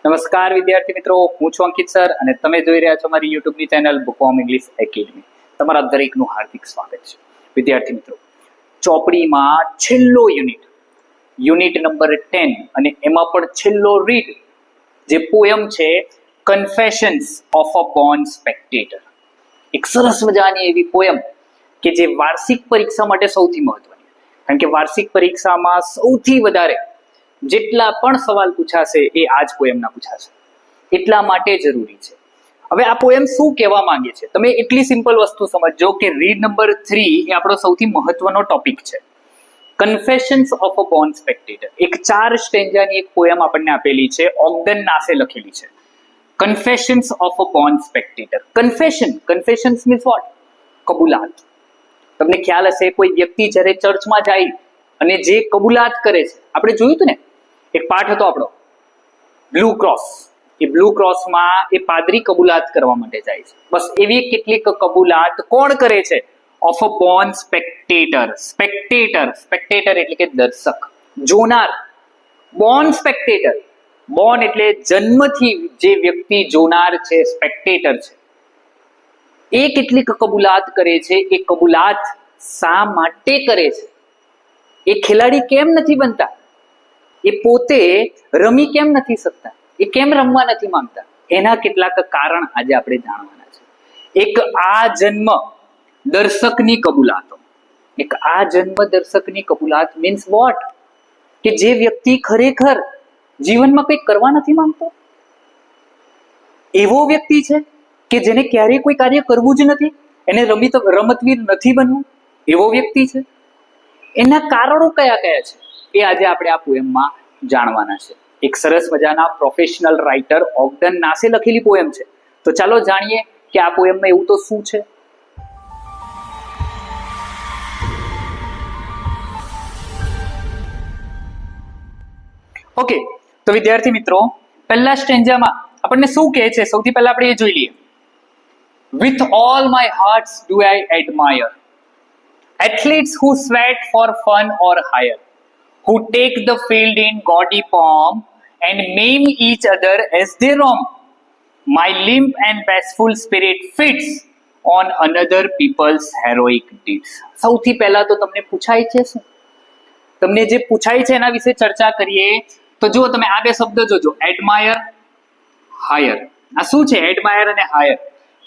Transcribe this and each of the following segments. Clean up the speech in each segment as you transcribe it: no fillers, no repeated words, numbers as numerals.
નમસ્કાર વિદ્યાર્થી મિત્રો, હું છું અંકિત સર અને તમે જોઈ રહ્યા છો મારી યુટ્યુબની ચેનલ બુકવોર્મ ઇંગ્લિશ એકેડમી. તમારા દરેકનું હાર્દિક સ્વાગત છે. વિદ્યાર્થી મિત્રો, ચોપડીમાં છેલ્લો યુનિટ નંબર 10 અને એમાં પણ છેલ્લો રીડ જે પોયમ છે confessions of a born spectator. એક સરસ મજાની એવી પોયમ કે જે વાર્ષિક પરીક્ષા માટે સૌથી મહત્વની, કારણ કે વાર્ષિક પરીક્ષામાં સૌથી વધારે જેટલા પણ સવાલ પૂછાશે એ આ જ પોયમના પૂછાશે, એટલા માટે જરૂરી છે. હવે આ પોયમ શું કહેવા માંગે છે, તમે એટલી સિમ્પલ વસ્તુ સમજો કે રીડ નંબર 3 એ આપણો સૌથી મહત્વનો ટોપિક છે. Confessions of a born spectator, એક 4 સ્ટેન્જાની એક પોયમ આપણને આપેલી છે, ઓગ્ડન નાસે લખેલી છે. Confessions of a born spectator. Confessions means what? કબૂલાત. તમને ખ્યાલ હશે, કોઈ વ્યક્તિ જ્યારે ચર્ચમાં જાય અને જે કબૂલાત કરે છે, આપણે જોયું હતું ને, એક પાઠ હતો આપણો બ્લુ ક્રોસ. એ બ્લુ ક્રોસમાં એ પાદરી કબૂલાત કરવા માટે જાય છે. બસ એવી કેટલીક કબૂલાત કોણ કરે છે? Of a born spectator. Spectator એટલે કે દર્શક, જોનાર. Born spectator. બોર્ન એટલે જન્મથી જે વ્યક્તિ જોનાર છે, સ્પેક્ટેટર છે, એ કેટલીક કબૂલાત કરે છે. એ કબૂલાત શા માટે કરે છે? એ ખેલાડી કેમ નથી બનતા? એ પોતે રમી કેમ નથી શકતા? એ કેમ રમવા નથી માંગતા? એના કેટલાક કારણ આજે આપણે જાણવાના છે. એક આ જન્મ દર્શકની કબૂલાતો. એક આ જન્મ દર્શકની કબૂલાત મીન્સ વોટ? કે જે વ્યક્તિ ખરેખર જીવનમાં કંઈક કરવા નથી માંગતો, એવો વ્યક્તિ છે કે જેને ક્યારેય કોઈ કાર્ય કરવું જ નથી, એને રમતવીર નથી બનવું, એવો વ્યક્તિ છે. એના કારણો કયા કયા છે એ આજે આપણે આ પોયમમાં જાણવાના છે. એક સરસ મજાના પ્રોફેશનલ રાઇટર ઓગ્ડન નાસે લખેલી પોયમ છે. તો ચાલો જાણીએ કે આ પોયમમાં એવું તો શું છે. ઓકે, તો વિદ્યાર્થી મિત્રો, પહેલા સ્ટેન્જામાં આપણને શું કહે છે, સૌથી પહેલા આપણે એ જોઈ લઈએ. With all my heart do I admire athletes who sweat for fun or hire, who take the field in gaudy pomp and maim each other as they roam. My limp and bashful spirit fits on another people's heroic deeds. સૌથી પહેલા તો તમને પૂછાય છે શું? તમને જે પૂછાય છે એના વિશે ચર્ચા કરીએ. તો જુઓ, તમે આ બે શબ્દ જોજો, એડમાયર, હાયર. આ શું છે? એડમાયર અને હાયર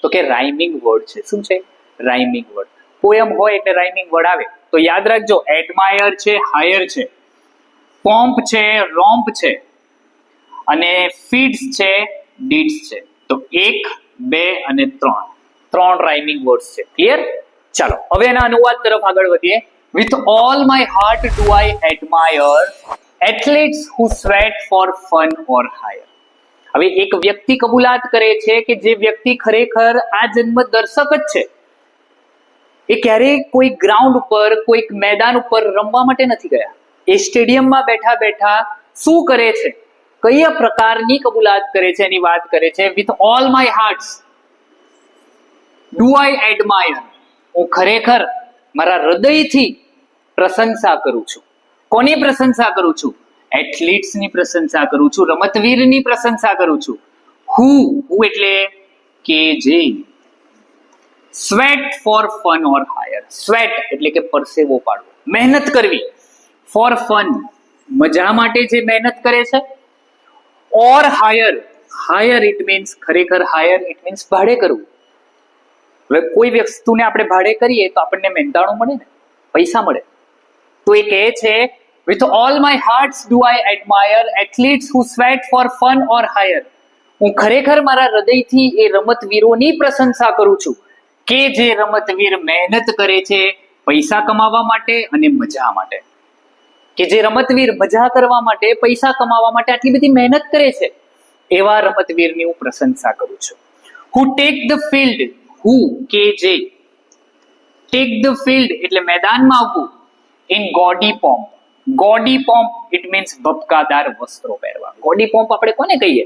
તો કે રાઇમિંગ વર્ડ છે. શું છે? Rhyming word. પોયમ હોય એટલે રાઇમિંગ વર્ડ આવે. તો યાદ રાખજો, એડમાયર છે, હાયર છે, પોમ્પ છે, રોમ્પ છે, અને ફીડ્સ છે, ડીડ્સ છે. તો 1, 2 અને 3 રાઇમિંગ વર્ડ્સ છે. ક્લિયર? ચાલો હવે એના અનુવાદ તરફ આગળ વધીએ. With all my heart do I admire athletes who sweat for fun or hire. હવે એક વ્યક્તિ કબૂલાત કરે છે કે જે વ્યક્તિ ખરેખર આ જન્મ દર્શક જ છે. એ ક્યારેય કોઈ ગ્રાઉન્ડ ઉપર, કોઈક મેદાન ઉપર રમવા માટે નથી ગયા. એ સ્ટેડિયમમાં બેઠા બેઠા શું કરે છે, કયા પ્રકારની કબૂલાત કરે છે એની વાત કરે છે. With all my hearts do I admire. હું ખરેખર મારા હૃદયથી પ્રશંસા કરું છું. કોની પ્રશંસા કરું છું? એથ્લીટ્સની પ્રશંસા કરું છું, રમતવીરની પ્રશંસા કરું છું. હુ એટલે કે જે. Sweat for fun or higher. Sweat એટલે કે પરસેવો પાડવો, મહેનત કરવી. ફોર ફન, મજા માટે જે મહેનત કરે છે. ઓર હાયર, હાયર ઇટ મીન્સ, ખરેખર હાયર ઇટ મીન્સ ભાડે કરવું. હવે કોઈ વસ્તુને આપણે ભાડે કરીએ તો આપણને મહેનતાણું મળે ને, પૈસા મળે. તો એ કહે છે, with all my hearts do I admire athletes who sweat for fun or hire. હું ખરેખર મારા હૃદયથી એ રમતવીરોની પ્રશંસા કરું છું કે જે રમતવીર મહેનત કરે છે પૈસા કમાવા માટે અને મજા માટે. કે જે રમતવીર મજા કરવા માટે, પૈસા કમાવા માટે આટલી બધી મહેનત કરે છે, એવા રમતવીરની હું પ્રશંસા કરું છું. who take the field, who કે જે, take the field એટલે મેદાનમાં આવવું, in gaudy pomp. Gaudy pomp it means ભપકાદાર વસ્ત્રો પહેરવા. ગોડી પોમ્પ આપણે કોને કહીએ?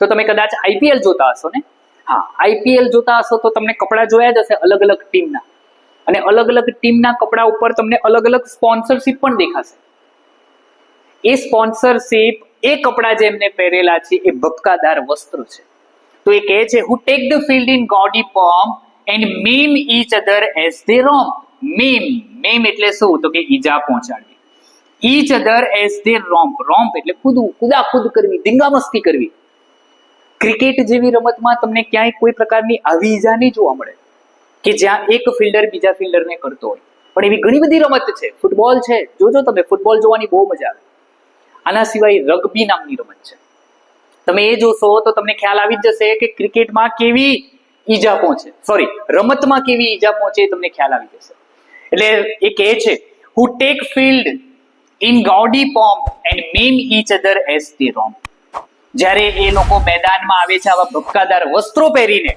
તો તમે કદાચ આઈપીએલ જોતા હશો ને. હા, આઈપીએલ જોતા હશો તો તમને કપડા જોયા જ હશે અલગ અલગ ટીમના, અને અલગ અલગ ટીમના કપડા ઉપર તમને અલગ અલગ સ્પોન્સરશિપ પણ દેખાશે. એ સ્પોન્સરશિપ એ કપડા જે એમને પહેરેલા છે એ ભપકાદાર વસ્ત્ર છે. તો એ કહે છે who take the field in gaudy pomp and maim each other as they roam. Ma'am એટલે શું? તો કે ઈજા પહોંચાડવી. each other as they romp. એટલે કૂદવું, કુદાકૂદ કરવી, ધીંગામસ્તી કરવી. ક્રિકેટ જેવી રમતમાં તમને ક્યાંય કોઈ પ્રકારની આવી ઈજા નહીં જોવા મળે કે જ્યાં એક ફિલ્ડર બીજા ફિલ્ડરને કરતો હોય. પણ એવી ઘણી બધી રમત છે. ફૂટબોલ છે, જોજો તમે, ફૂટબોલ જોવાની બહુ મજા આવે. આના સિવાય રગ્બી નામની રમત છે. તમે એ જોશો તો તમને ખ્યાલ આવી જ જશે કે ક્રિકેટમાં કેવી ઈજા પહોંચે, રમતમાં કેવી ઈજા પહોંચે તમને ખ્યાલ આવી જશે. એટલે એ કહે છે who take field in gaudy pomp and maim each other as they romp. જ્યારે એ લોકો મેદાનમાં આવે છે આવા ભપકાદાર વસ્ત્રો પહેરીને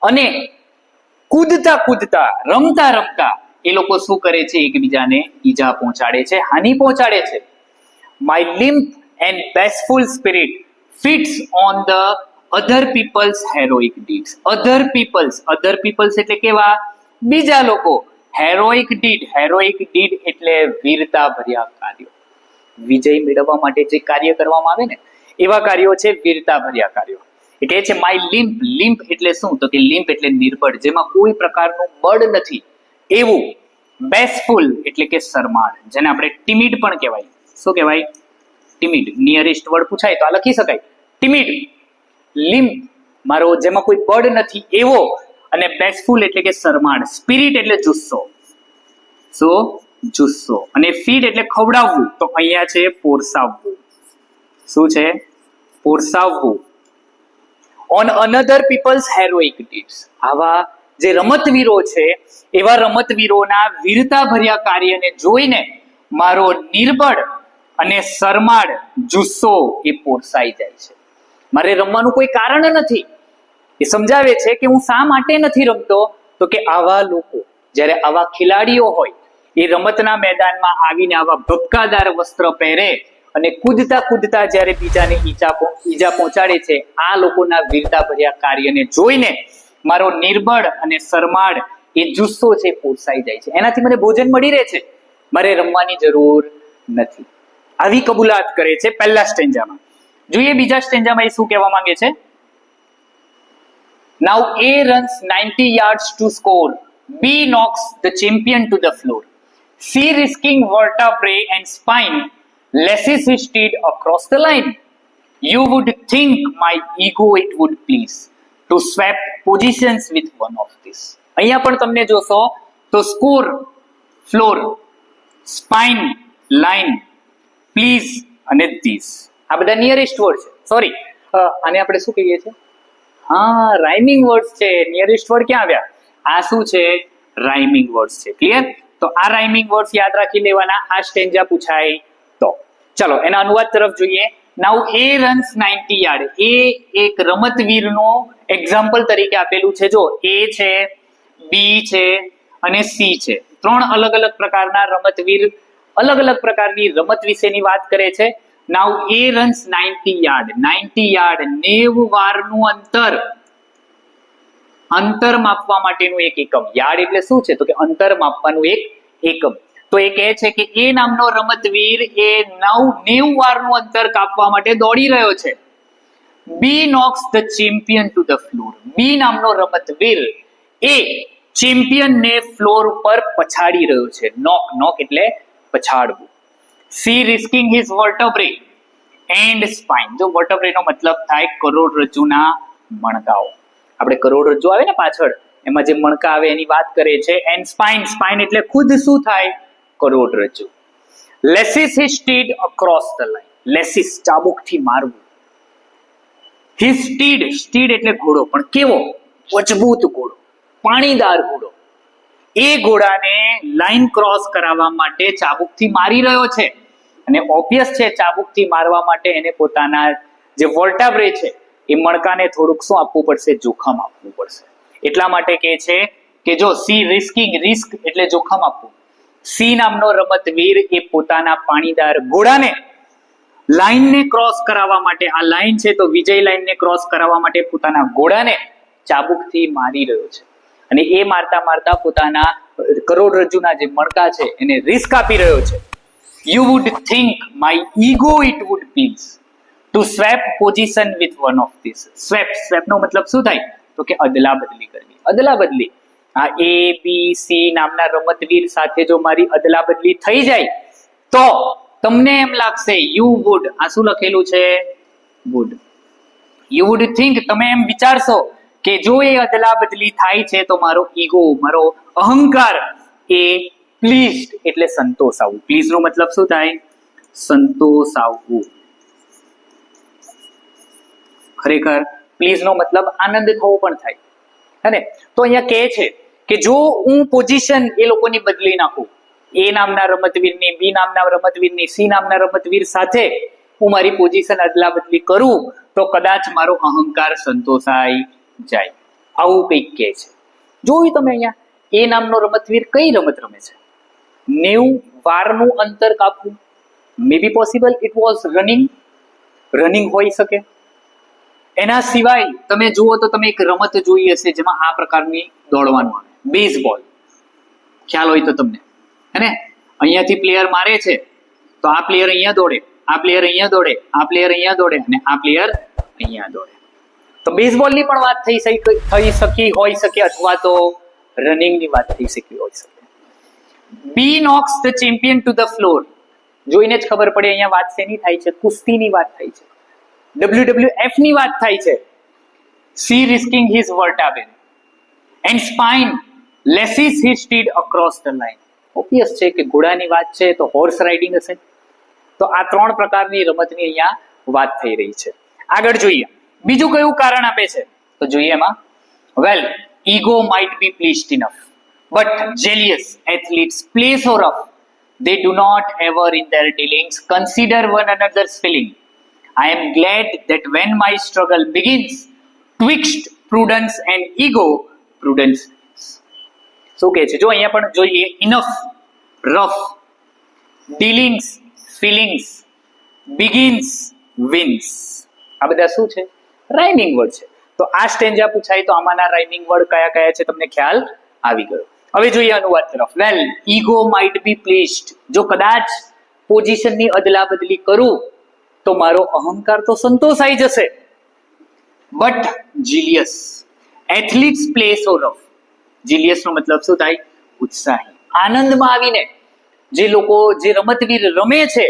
અને કૂદતા કૂદતા, રમતા રમતા એ લોકો શું કરે છે? એકબીજાને ઈજા પહોંચાડે છે, હાનિ પહોંચાડે છે. My limp and bashful spirit fits on the other people's heroic deeds. other people's એટલે કેવા? બીજા લોકો. heroic deed એટલે વીરતા ભર્યા કાર્યો. વિજય મેળવવા માટે જે કાર્ય કરવામાં આવે ને એવા કાર્યો છે વીરતા ભર્યા કાર્યો. એ કહે છે માય લિમ્પ એટલે શું? તો કે લિમ્પ એટલે નિર્બળ, જેમાં કોઈ પ્રકારનું બળ નથી એવું. બેસફુલ એટલે કે શરમાળ, જેને આપણે ટિમિડ પણ કહેવાય. શું કહેવાય? ટિમિડ. નિયરેસ્ટ વર્ડ પૂછાય તો આ લખી શકાય, ટિમિડ. લિમ્પ મારો, જેમાં કોઈ બળ નથી એવો. અને બેસફુલ એટલે કે શરમાળ. સ્પિરિટ એટલે જુસ્સો. જુસ્સો. અને ફીડ એટલે ખવડાવવું, તો અહીંયા છે પોરસાવવું. શું છે? પોરસાવવું. On another people's heroic deeds. આવા જે રમતવીરો છે એવા રમતવીરોના વીરતા ભર્યા કાર્યને જોઈને મારો નિર્બળ અને શરમાળ જુસ્સો એ પોરસાઈ જાય છે. મારે રમવાનું કોઈ કારણ નથી. એ સમજાવે છે કે હું શા માટે નથી રમતો? તો કે આવા લોકો, જ્યારે આવા ખેલાડીઓ હોય એ રમતના મેદાનમાં આવીને આવા ભપકાદાર વસ્ત્ર પહેરે અને કૂદતા કૂદતા જ્યારે બીજાને ઈજા પહોંચાડે છે, આ લોકોના વીરતા ભર્યા કાર્યને જોઈને મારો નિર્બળ અને શરમાળ એ જુસ્સો છે પોસાઈ જાય છે. એનાથી મને ભોજન મળી રહે છે, મારે રમવાની જરૂર નથી. આવી કબૂલાત કરે છે પહેલા સ્ટેન્જામાં. જોઈએ બીજા સ્ટેન્જામાં એ શું કહેવા માંગે છે. Now A runs 90 yards to score. B knocks the champion to the floor. C, risking vertebrae and spine, lashes his steed across the line. You would think my ego it would please to swap positions with one of this. અહીંયા પણ તમને જોશો તો score, floor, spine, line, please અને this આ બધા nearest word છે. આને આપણે શું કહીએ છીએ? હા, રાઇમિંગ વર્ડ્સ છે. નિયરેસ્ટ વર્ડ ક્યાં આવ્યા? આ શું છે? રાઇમિંગ વર્ડ્સ છે. ક્લિયર? તો આ રાઇમિંગ વર્ડ્સ યાદ રાખી લેવાના. આ સ્ટેન્જા પૂછાય તો. ચલો એના અનુવાદ તરફ જોઈએ. નાઉ એ રન્સ 90 યાર્ડ. એ એક રમતવીરનો એક્ઝામ્પલ તરીકે આપેલું છે. જો એ છે, બી છે અને સી છે. ત્રણ અલગ અલગ પ્રકારના રમતવીર અલગ અલગ પ્રકારની રમત વિશેની વાત કરે છે. નાઉ એ રન્સ 90 યાર્ડ. 90 યાર્ડ 90 વારનું અંતર માપવા માટેનું એક એકમ. યાર્ડ એટલે શું છે? તો કે અંતર માપવાનું એક એકમ. તો એ કહે છે કે એ નામનો રમતવીર એ 90 વારનું અંતર કાપવા માટે દોડી રહ્યો છે. B knocks the champion to the floor. B નામનો રમતવીર એ ચેમ્પિયનને ફ્લોર ઉપર પછાડી રહ્યો છે. નોક એટલે પછાડવું. C risking his vertebrae and spine. જો વર્ટેબ્રે નો મતલબ થાય કરોડરજ્જુના મણકાઓ. આપણે કરોડરજ્જુ આવે ને પાછળ, એમાં જે મણકા આવે એની વાત કરે છે. એન્ડ સ્પાઇન એટલે ખુદ શું થાય? કરોડરજ્જુ. Lashes his steed across the line. Lashes ચાબુકથી મારવું. હિઝ સ્ટીડ એટલે ઘોડો, પણ કેવો? મજબૂત ઘોડો, પાણીદાર ઘોડો. એ ઘોડાને લાઈન ક્રોસ કરાવવા માટે ચાબુકથી મારી રહ્યો છે. અને ઓબ્વિયસ છે ચાબુકથી મારવા માટે એને પોતાના જે વર્ટેબ્રે છે એ મણકાને થોડુંક શું આપવું પડશે? જોખમ આપવું પડશે. એટલા માટે કહે છે કે જો સી રિસ્કિંગ, રિસ્ક એટલે જોખમ આપવું. સી નામનો રમતવીર એ પોતાના પાણીદાર ઘોડાને લાઈનને ક્રોસ કરાવવા માટે, આ લાઈન છે તો વિજય લાઈનને ક્રોસ કરાવવા માટે પોતાના ઘોડાને ચાબુકથી મારી રહ્યો છે. અને એ મારતા મારતા પોતાના કરોડરજ્જુના જે મણકા છે એને રિસ્ક આપી રહ્યો છે. You would think my ego it would please. To swap position with one of these. Swap નો મતલબ શું થાય? તો કે અદલા બદલી કરવી. અદલા બદલી, આ એ બી સી નામના રમતવીર સાથે જો મારી અદલા બદલી થઈ જાય તો તમને એમ લાગશે યુ વુડ, આ શું લખેલું છે? વુડ. યુ વુડ થિંક, તમે એમ વિચારશો કે જો એ અદલા બદલી થાય છે તો મારો ઈગો, મારો અહંકાર એ પ્લીઝડ એટલે સંતોષાવું. પ્લીઝ નો મતલબ શું થાય? સંતોષાવું. ખરેખર પ્લીઝ નો મતલબ આનંદ થવો પણ થાય હે ને? તો અહીંયા કહે છે કે જો હું પોઝિશન એ લોકોની બદલી નાખું, એ નામના રમતવીરની, બી નામના રમતવીરની, સી નામના રમતવીર સાથે હું મારી પોઝિશન અદલા બદલી કરું તો કદાચ મારો અહંકાર સંતોષાઈ જાય. આવું કંઈક કહે છે. જોયું તમે અહીંયા એ નામનો રમતવીર કઈ રમત રમે છે? 90 વારનું અંતર કાપવું. May be possible it was running હોઈ શકે. એના સિવાય તમે જુઓ તો તમે એક રમત જોઈ હશે જેમાં આ પ્રકારની દોડવાનું આવે, બેઝબોલ. ખ્યાલ હોય તો તમને, હે ને? અહીંયાથી પ્લેયર મારે છે તો આ પ્લેયર અહીંયા દોડે, આ પ્લેયર અહીંયા દોડે, આ પ્લેયર અહીંયા દોડે અને આ પ્લેયર અહીંયા દોડે. તો બેઝબોલની પણ વાત થઈ શકી હોઈ શકે અથવા તો રનિંગની વાત થઈ શકી હોઈ શકે. B knocks the champion to the floor. જોઈને જ ખબર પડે અહીંયા વાત શેની થાય છે? કુસ્તીની વાત થાય છે. WWF ની વાત થાય છે. See risking his vertebrae and spine lances his steed across the line. Obvious છે કે ઘોડાની વાત છે તો હોર્સ રાઇડિંગ હશે. તો આ 3 પ્રકારની રમતની અહીંયા વાત થઈ રહી છે. આગળ જોઈએ બીજું કયું કારણ આપે છે તો જોઈએ એમાં. વેલ, ego might be pleased enough, but jealous athletes play so rough. They do not ever in their dealings consider one another's feeling. I am glad that when my struggle begins, twixt prudence and ego, prudence wins. શું કહે છે? જો અહીંયા પણ જોઈએ, enough, rough, dealings, feelings, begins, wins. આ બધા શું છે? રાઇમિંગ વર્ડ છે. તો આ સ્ટેન્જા પૂછાય તો આમાંના રાઇમિંગ વર્ડ કયા કયા છે તમને ખ્યાલ આવી ગયો. હવે જોઈએ અનુવાદ તરફ. વેલ, ઈગો માઇટ બી પ્લીઝડ. જો કદાચ પોઝિશનની અદલા બદલી કરું તો મારો અહંકાર તો સંતોષાઈ જશે. But zealous athletes play so rough. Zealous નો મતલબ શું થાય? ઉત્સાહી, આનંદમાં આવીને જે લોકો, જે રમતવીર રમે છે,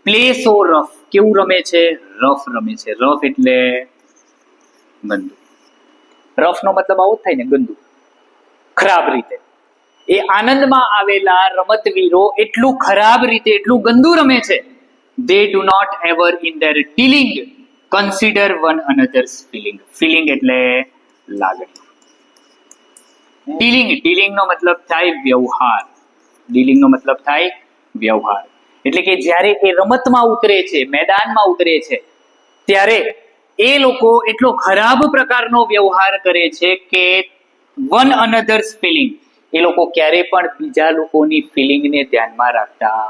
પ્લે સો રફ. કેવું રમે છે? રફ રમે છે. રફ એટલે ગંદુ. રફ નો મતલબ આવો જ થાય ને, ગંદુ, ખરાબ રીતે. એ આનંદમાં આવેલા રમતવીરો એટલું ખરાબ રીતે, એટલું ગંદુ રમે છે. They do not ever in their dealing consider one another's feeling. Feeling એટલે લાગણી. ડીલિંગ નો મતલબ થાય વ્યવહાર. ડીલિંગ નો મતલબ થાય વ્યવહાર. એટલે કે જ્યારે એ રમતમાં ઉતરે છે, મેદાનમાં ઉતરે છે, ત્યારે એ લોકો એટલો ખરાબ પ્રકારનો વ્યવહાર કરે છે કે વન અનધર્સ ફિલિંગ, એ લોકો ક્યારે પણ બીજા લોકોની ફિલિંગને ધ્યાનમાં રાખતા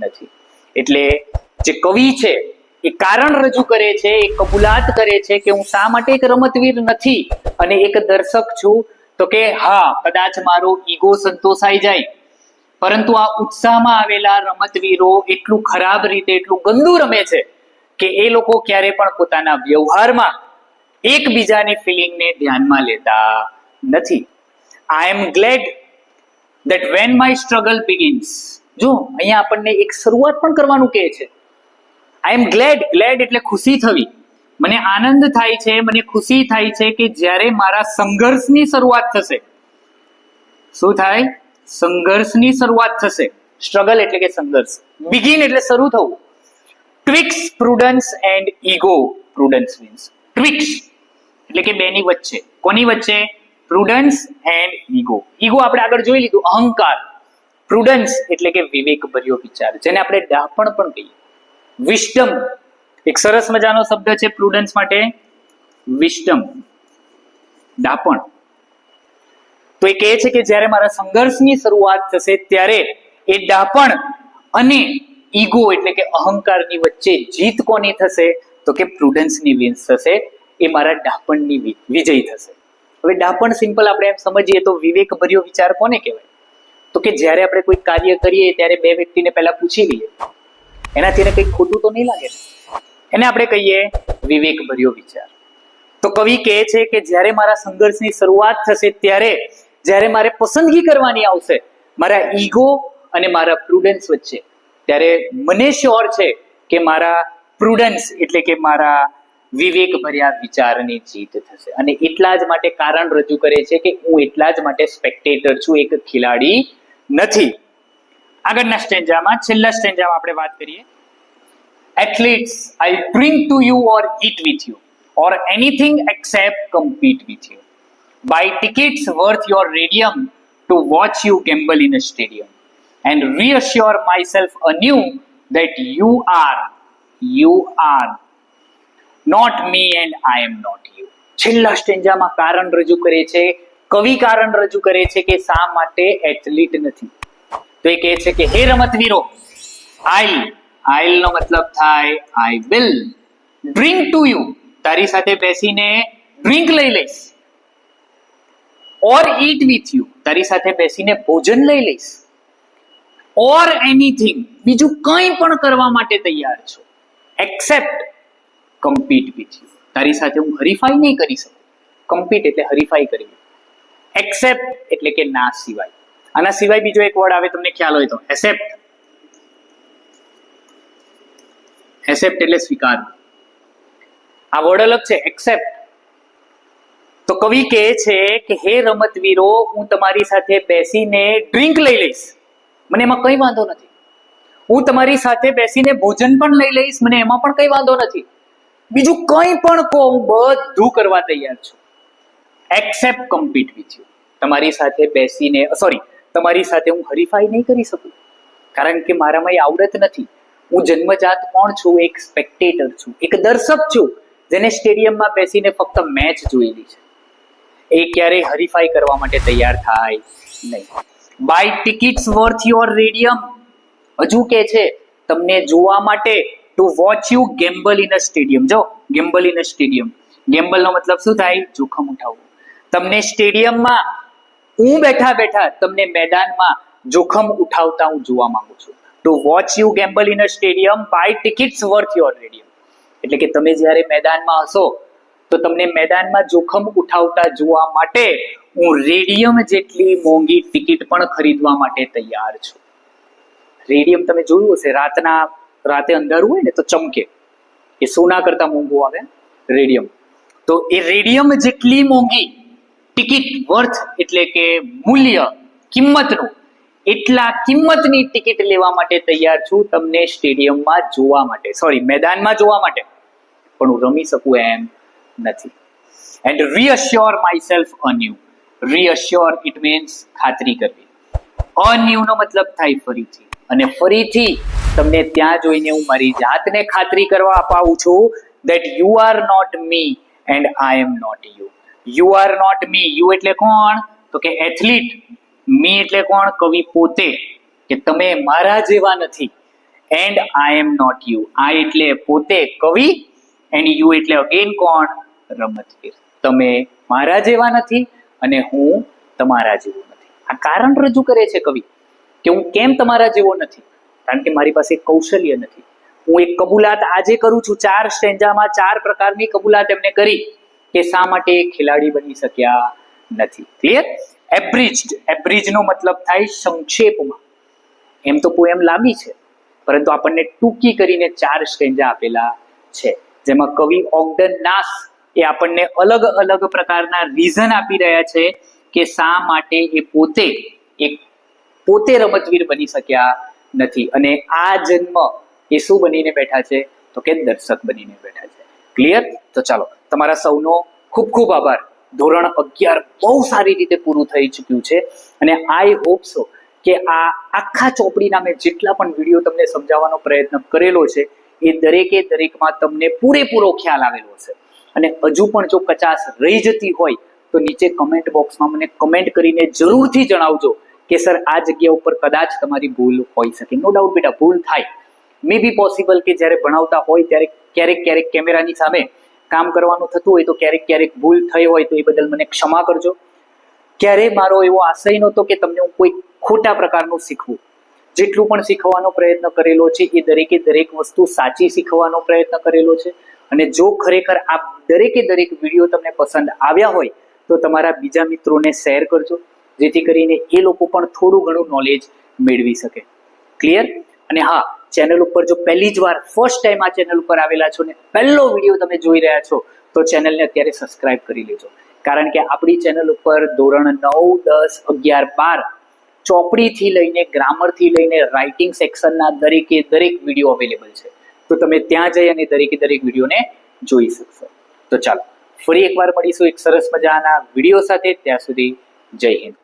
નથી. એટલે જે કવિ છે એ કારણ રજૂ કરે છે, એ કબૂલાત કરે છે કે હું શા માટે એક રમતવીર નથી અને એક દર્શક છું. તો કે હા, કદાચ મારો ઈગો સંતોષાઈ જાય, પરંતુ આ ઉત્સાહમાં આવેલા રમતવીરો એટલું ખરાબ રીતે, એટલું ગંદુ રમે છે કે એ લોકો ક્યારે પણ પોતાના વ્યવહારમાં એકબીજાની ફિલિંગને ધ્યાનમાં લેતા નથી. આઈ એમ glad that when my struggle begins. જો અહીંયા આપણને એક શરૂઆત પણ કરવાનું કહે છે. I am glad એટલે ખુશી થવી. મને આનંદ થાય છે, મને ખુશી થાય છે કે જ્યારે મારા સંઘર્ષની શરૂઆત થશે. શું થાય? સંઘર્ષની શરૂઆત થશે. સ્ટ્રગલ એટલે કે સંઘર્ષ. બિગિન એટલે શરૂ થવું. Twixt prudence and ego, prudence means. Twixt એટલે કે બેની વચ્ચે. કોની વચ્ચે? પ્રુડન્સ એન્ડ ઈગો. ઈગો આપણે આગળ જોઈ લીધું, અહંકાર. પ્રુડન્સ એટલે કે વિવેકભર્યો વિચાર, જેને આપણે ડાપણ પણ કહીએ. વિસ્ડમ, એક સરસ મજાનો શબ્દ છે પ્રુડન્સ માટે, વિસ્ડમ, ડાપણ. તો એ કહે છે કે જ્યારે મારા સંઘર્ષની શરૂઆત થશે ત્યારે એ ડાપણ અને ઈગો એટલે કે અહંકારની વચ્ચે જીત કોની થશે? તો કે પ્રુડન્સની વિન્સ થશે. એ મારા ડાપણની વિજય થશે. હવે ડાપણ સિમ્પલ આપણે એમ સમજીએ તો વિવેકભર્યો વિચાર કોને કહેવાય? તો કે જ્યારે આપણે કોઈ કાર્ય કરીએ ત્યારે બે વ્યક્તિને પહેલા પૂછી લઈએ, એનાથી એને કંઈક ખોટું તો નહીં લાગે. એને આપણે કહીએ વિવેક ભર્યો વિચાર. તો કવિ કહે છે કે જ્યારે મારા સંઘર્ષની શરૂઆત થશે ત્યારે જ્યારે મારે પસંદગી કરવાની આવશે મારા ઈગો અને મારા પ્રુડન્સ વચ્ચે, ત્યારે મને શ્યોર છે કે મારા પ્રુડન્સ એટલે કે મારા વિવેક ભર્યા વિચારની જીત થશે. અને એટલા જ માટે કારણ રજૂ કરે છે કે હું એટલા જ માટે સ્પેક્ટેટર છું, એક ખેલાડી નથી. આગળના સ્ટેન્જામાં, છેલ્લા સ્ટેન્જામાં આપણે વાત કરીએ. Athletes, I'll drink to you or eat with you or anything except compete with you. Buy tickets worth your radium to watch you gamble in a stadium and reassure myself anew that you are not me and I am not you. છેલ્લા સ્ટેન્જામાં કારણ રજૂ કરે છે, કવિ કારણ રજૂ કરે છે કે શા માટે એથ્લીટ નથી. તો એ કહે છે કે હે રમતવીરો, આઈલ નો મતલબ થાય I will drink to you, તારી સાથે બેસીને ડ્રિંક લઈ લઈશ, ઓર ઈટ વિથ યુ, તારી સાથે બેસીને ભોજન લઈ લઈશ, ઓર એનીથિંગ, બીજું કંઈ પણ કરવા માટે તૈયાર છું, એક્સેપ્ટ કમ્પીટ વિથ યુ, તારી સાથે હું હરીફાઈ નહીં કરી શકું. કમ્પીટ એટલે હરીફાઈ કરવી, એક્સેપ્ટ એટલે કે ના સિવાય. આના સિવાય બીજો એક વર્ડ આવે તમને ખ્યાલ હોય તો એસેપ્ટ. એસેપ્ટ એટલે સ્વીકારવું. આ વર્ડ અલગ છે, એક્સેપ્ટ. તો કવિ કહે છે કે હે રમતવીરો, હું તમારી સાથે બેસીને ડ્રિંક લઈ લઈશ, મને એમાં કઈ વાંધો નથી. હું તમારી સાથે બેસીને ભોજન પણ લઈ લઈશ, મને એમાં પણ કઈ વાંધો નથી. બીજું કંઈ પણ કહો, હું બધું કરવા તૈયાર છું, એક્સેપ્ટ કમ્પીટ વિથ યુ. તમારી સાથે બેસીને તમારી સાથે હું હરીફાઈ નહીં કરી શકું, કારણ કે મારામાં એ આવડત નથી. હું જન્મજાત કોણ છું? એક સ્પેક્ટેટર છું, એક દર્શક છું, જેને સ્ટેડિયમમાં બેસીને ફક્ત મેચ જોયેલી છે. એ ક્યારેય હરીફાઈ કરવા માટે તૈયાર થાય નહીં. Buy tickets worth your radium, હજુ કે છે તમને જોવા માટે, to watch you gamble in a stadium. જો gamble in a stadium, gamble નો મતલબ શું થાય? જોખમ ઉઠાવવું. તમને સ્ટેડિયમમાં હું બેઠા બેઠા તમને મેદાનમાં જોખમ ઉઠાવતા હું જોવા માંગુ છું. To watch you gamble in a stadium buy tickets worth your radium, એટલે કે તમે જ્યારે મેદાનમાં હશો તો તમને મેદાનમાં જોખમ ઉઠાવતા જોવા માટે હું રેડિયમ જેટલી મોંઘી ટિકિટ પણ ખરીદવા માટે તૈયાર છું. રેડિયમ તમે જોયું હશે, રાતે અંધારું હોય ને તો ચમકે, એ સોના કરતા મોંઘું આવે રેડિયમ. તો એ રેડિયમ જેટલી મોંઘી ટિકિટ, વર્થ એટલે કે મૂલ્ય, કિંમતનું, એટલા કિંમતની ટિકિટ લેવા માટે તૈયાર છું તમને સ્ટેડિયમમાં જોવા માટે, મેદાનમાં જોવા માટે, પણ હું રમી શકું એમ નથી. And reassure myself anew. Reassure it means ખાતરી કરવી. અન્યુ નો મતલબ થાય ફરીથી, અને ફરીથી તમને ત્યાં જોઈને હું મારી જાતને ખાતરી કરવા અપાવું છું that you are not me and I am not you. You are not me. You એટલે કોણ? તો કે એથ્લીટ. મી એટલે કોણ? કવિ પોતે, કે તમે મારા જેવા નથી. And I am not you. આ એટલે પોતે કવિ, એન્ડ યુ એટલે અગેન કોણ? રમતવીર. તમે મારા જેવા નથી અને હું તમારા જેવો નથી. આ કારણ રજૂ કરે છે કવિ કે હું કેમ તમારા જેવો નથી, કારણ કે મારી પાસે કૌશલ્ય નથી. હું એક કબૂલાત આજે કરું છું, 4 સ્ટેન્જામાં 4 પ્રકારની કબૂલાત એમને કરી કે શા માટે ખેલાડી બની શક્યા નથી. ક્લિયર? એબ્રિજ્ડ. એબ્રિજ નો મતલબ થાય સંક્ષેપમાં. એમ તો પોએમ લાંબી છે, પરંતુ આપણને ટૂંકી કરીને 4 સ્ટેન્જા આપેલા છે, જેમાં કવિ ઓગ્ડન નાસ એ આપણને અલગ અલગ પ્રકારના રીઝન આપી રહ્યા છે કે શા માટે એ પોતે રમતવીર બની શક્યા નથી. અને આ જન્મ એ શું બનીને બેઠા છે? તો કે દર્શક બનીને બેઠા છે. ક્લિયર? તો ચાલો, તમારા સૌનો ખૂબ ખૂબ આભાર. ધોરણ 11 બહુ સારી રીતે પૂરું થઈ ચૂક્યું છે, અને આઈ હોપ સો કે આ આખા ચોપડીના મેં જેટલા પણ વિડીયો તમને સમજાવવાનો પ્રયત્ન કરેલો છે એ દરેકમાં તમને પૂરેપૂરો ખ્યાલ આવેલો હશે. અને હજુ પણ જો કચાશ રહી જતી હોય તો નીચે કમેન્ટ બોક્સમાં મને કમેન્ટ કરીને જરૂરથી જણાવજો કે સર આ જગ્યા ઉપર કદાચ તમારી ભૂલ હોઈ શકે. નો ડાઉટ બેટા, ભૂલ થાય. મે બી પોસિબલ કે જ્યારે ભણાવતા હોય ત્યારે ક્યારેક કેમેરાની સામે કામ કરવાનું થતું હોય તો ક્યારેક ભૂલ થઈ હોય તો એ બદલ મને ક્ષમા કરજો. ક્યારેય મારો એવો આશય નહોતો કે તમને હું કોઈ ખોટા પ્રકારનું શીખવું. જેટલું પણ શીખવાનો પ્રયત્ન કરેલો છે એ દરેકે દરેક વસ્તુ સાચી શીખવાનો પ્રયત્ન કરેલો છે. અને જો ખરેખર આ દરેકે દરેક વિડીયો તમને પસંદ આવ્યા હોય તો તમારા બીજા મિત્રોને શેર કરજો, જેથી કરીને એ લોકો પણ થોડું ઘણું નોલેજ મેળવી શકે. ક્લિયર? અને હા, ચેનલ ઉપર જો પહેલી જ વાર ફર્સ્ટ ટાઈમ આ ચેનલ ઉપર આવેલા છો ને પહેલો વિડીયો તમે જોઈ રહ્યા છો તો ચેનલને અત્યારે સબસ્ક્રાઇબ કરી લેજો, કારણ કે આપણી ચેનલ ઉપર ધોરણ 9, 10, 11, 12 ચોપડીથી લઈને ગ્રામરથી લઈને રાઇટિંગ સેક્શનના દરેકે દરેક વિડીયો અવેલેબલ છે. તો તમે ત્યાં જઈ અને દરેકે દરેક વિડીયોને જોઈ શકશો. તો ચાલો ફરી એકવાર મળીશું એક સરસ મજાના વિડીયો સાથે. ત્યાં સુધી જય હિન્દ.